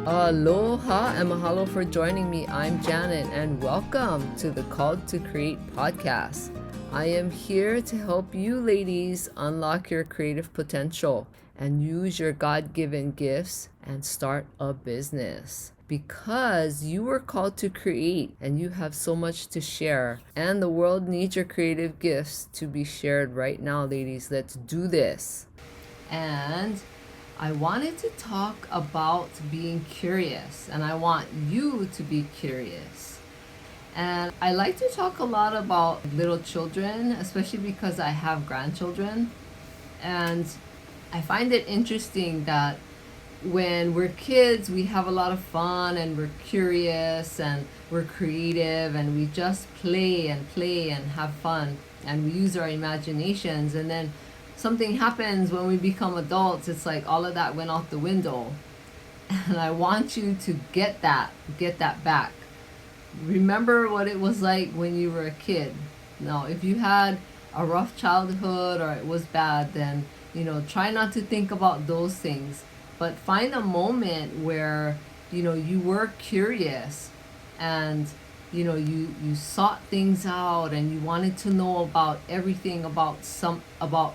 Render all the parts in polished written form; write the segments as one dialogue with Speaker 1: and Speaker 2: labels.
Speaker 1: Aloha and mahalo for joining me. I'm Janet and welcome to the Called to Create podcast. I am here to help you ladies unlock your creative potential and use your God-given gifts and start a business. Because you were called to create and you have so much to share, and the world needs your creative gifts to be shared right now, ladies. Let's do this. And I wanted to talk about being curious, and I want you to be curious. And I like to talk a lot about little children, especially because I have grandchildren. And I find it interesting that when we're kids, we have a lot of fun and we're curious and we're creative and we just play and have fun and we use our imaginations. And then something happens when we become adults, it's like all of that went out the window. And I want you to get that back. Remember what it was like when you were a kid. Now, if you had a rough childhood or it was bad, then, try not to think about those things. But find a moment where, you were curious and, you sought things out and you wanted to know about everything about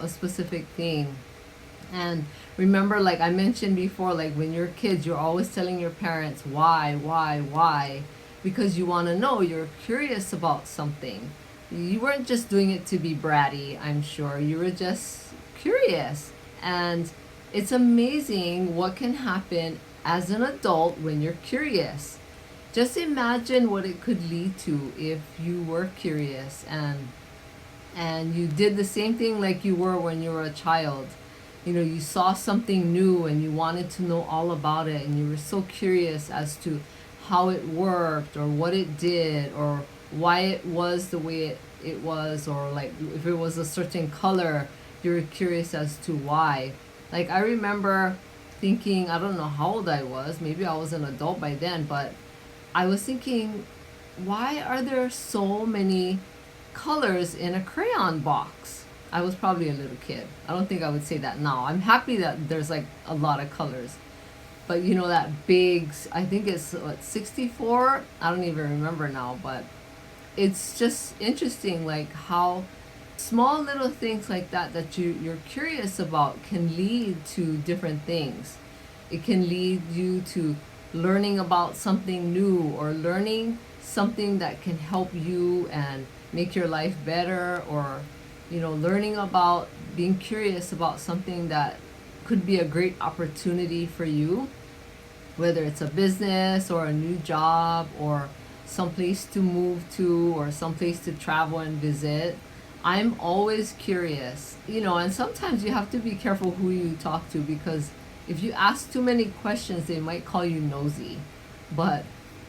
Speaker 1: a specific thing. And remember, like I mentioned before, like when you're kids, you're always telling your parents why, because you want to know, you're curious about something. You weren't just doing it to be bratty, I'm sure. You were just curious. And it's amazing what can happen as an adult when you're curious. Just imagine what it could lead to if you were curious and you did the same thing like you were when you were a child. You saw something new and you wanted to know all about it and you were so curious as to how it worked or what it did or why it was the way it was, or like if it was a certain color, you were curious as to why. Like I remember thinking, I don't know how old I was, maybe I was an adult by then, but I was thinking, why are there so many colors in a crayon box? I was probably a little kid. I don't think I would say that now. I'm happy that there's like a lot of colors. But that big, I think it's 64? I don't even remember now, but it's just interesting like how small little things like that you're curious about can lead to different things. It can lead you to learning about something new or learning something that can help you and make your life better, or learning about being curious about something that could be a great opportunity for you, whether it's a business or a new job or someplace to move to or someplace to travel and visit. I'm always curious, and sometimes you have to be careful who you talk to, because if you ask too many questions, they might call you nosy. But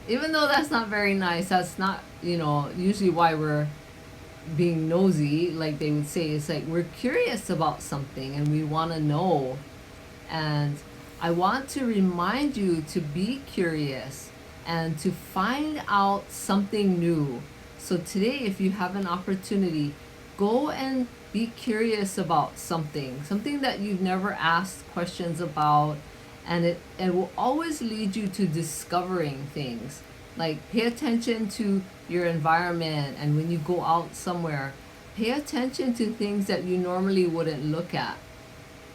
Speaker 1: even though that's not very nice, that's not, usually why we're being nosy, like they would say. It's like we're curious about something and we want to know. And I want to remind you to be curious and to find out something new. So today, if you have an opportunity, go and be curious about something that you've never asked questions about, and it will always lead you to discovering things. Like pay attention to your environment, and when you go out somewhere, pay attention to things that you normally wouldn't look at.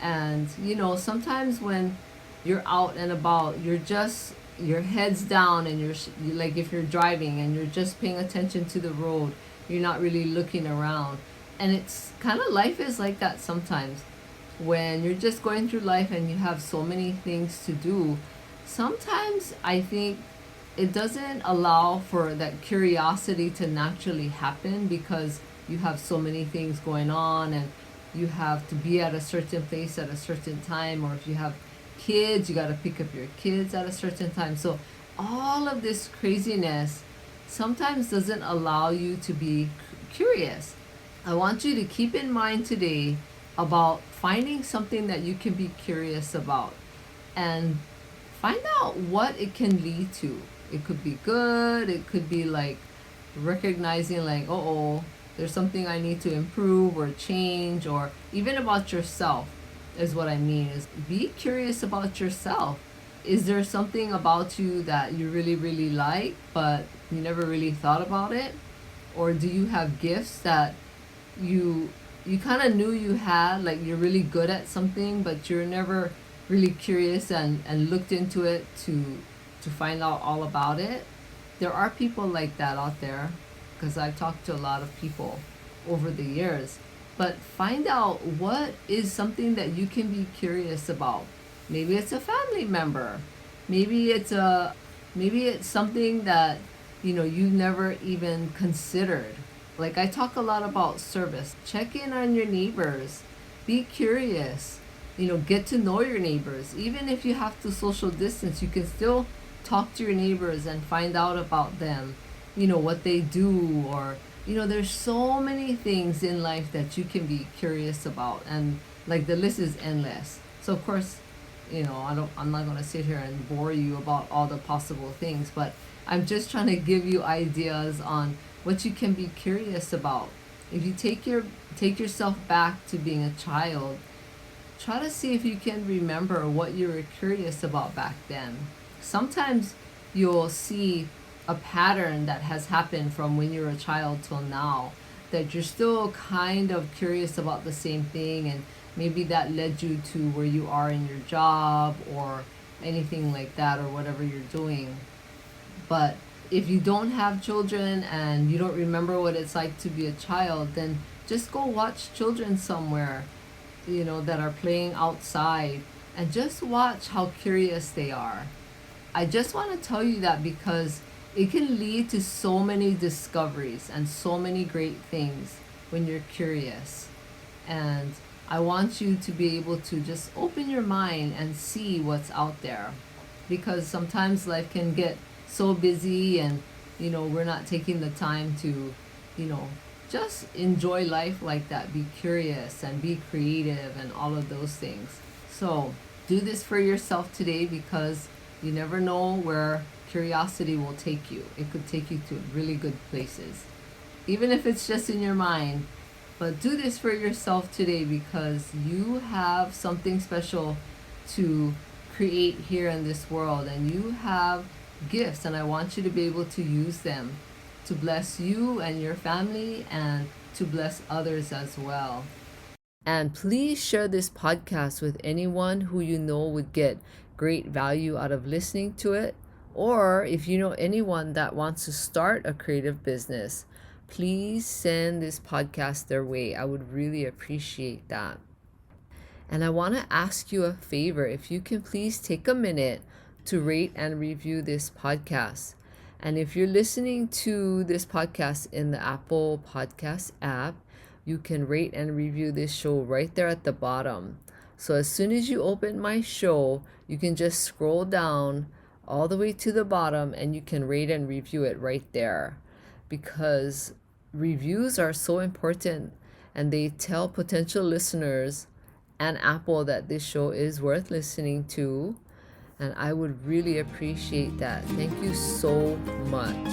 Speaker 1: And sometimes when you're out and about, you're just your head's down and you like if you're driving and you're just paying attention to the road, you're not really looking around. And it's kind of, life is like that sometimes. When you're just going through life and you have so many things to do, sometimes I think it doesn't allow for that curiosity to naturally happen, because you have so many things going on and you have to be at a certain place at a certain time, or if you have kids, you got to pick up your kids at a certain time. So all of this craziness sometimes doesn't allow you to be curious. I want you to keep in mind today about finding something that you can be curious about and find out what it can lead to. It could be good, it could be like recognizing like, oh, there's something I need to improve or change, or even about yourself is what I mean. Is be curious about yourself. Is there something about you that you really, really like, but you never really thought about it? Or do you have gifts that you you kind of knew you had, like you're really good at something, but you're never really curious and looked into it to find out all about it? There are people like that out there because I've talked to a lot of people over the years. But find out what is something that you can be curious about. Maybe it's a family member. Maybe it's a maybe it's something that you never even considered. Like I talk a lot about service. Check in on your neighbors. Be curious. Get to know your neighbors. Even if you have to social distance, you can still talk to your neighbors and find out about them. What they do, or there's so many things in life that you can be curious about, and like the list is endless. So of course, I'm not going to sit here and bore you about all the possible things, but I'm just trying to give you ideas on what you can be curious about. If you take yourself back to being a child, try to see if you can remember what you were curious about back then. Sometimes you'll see a pattern that has happened from when you were a child till now, that you're still kind of curious about the same thing, and maybe that led you to where you are in your job or anything like that, or whatever you're doing. But if you don't have children and you don't remember what it's like to be a child, then just go watch children somewhere, that are playing outside, and just watch how curious they are. I just want to tell you that because it can lead to so many discoveries and so many great things when you're curious. And I want you to be able to just open your mind and see what's out there, because sometimes life can get so busy, and we're not taking the time to you know just enjoy life like that. Be curious and be creative and all of those things. So do this for yourself today, because you never know where curiosity will take you. It could take you to really good places, even if it's just in your mind. But do this for yourself today, because you have something special to create here in this world, and you have gifts, and I want you to be able to use them to bless you and your family, and to bless others as well. And please share this podcast with anyone who you know would get great value out of listening to it. Or if you know anyone that wants to start a creative business, please send this podcast their way. I would really appreciate that. And I want to ask you a favor. If you can please take a minute to rate and review this podcast. And if you're listening to this podcast in the Apple Podcast app, you can rate and review this show right there at the bottom. So as soon as you open my show, you can just scroll down all the way to the bottom and you can rate and review it right there, because reviews are so important, and they tell potential listeners and Apple that this show is worth listening to. And I would really appreciate that. Thank you so much.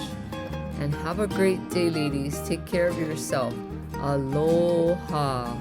Speaker 1: And have a great day, ladies. Take care of yourself. Aloha.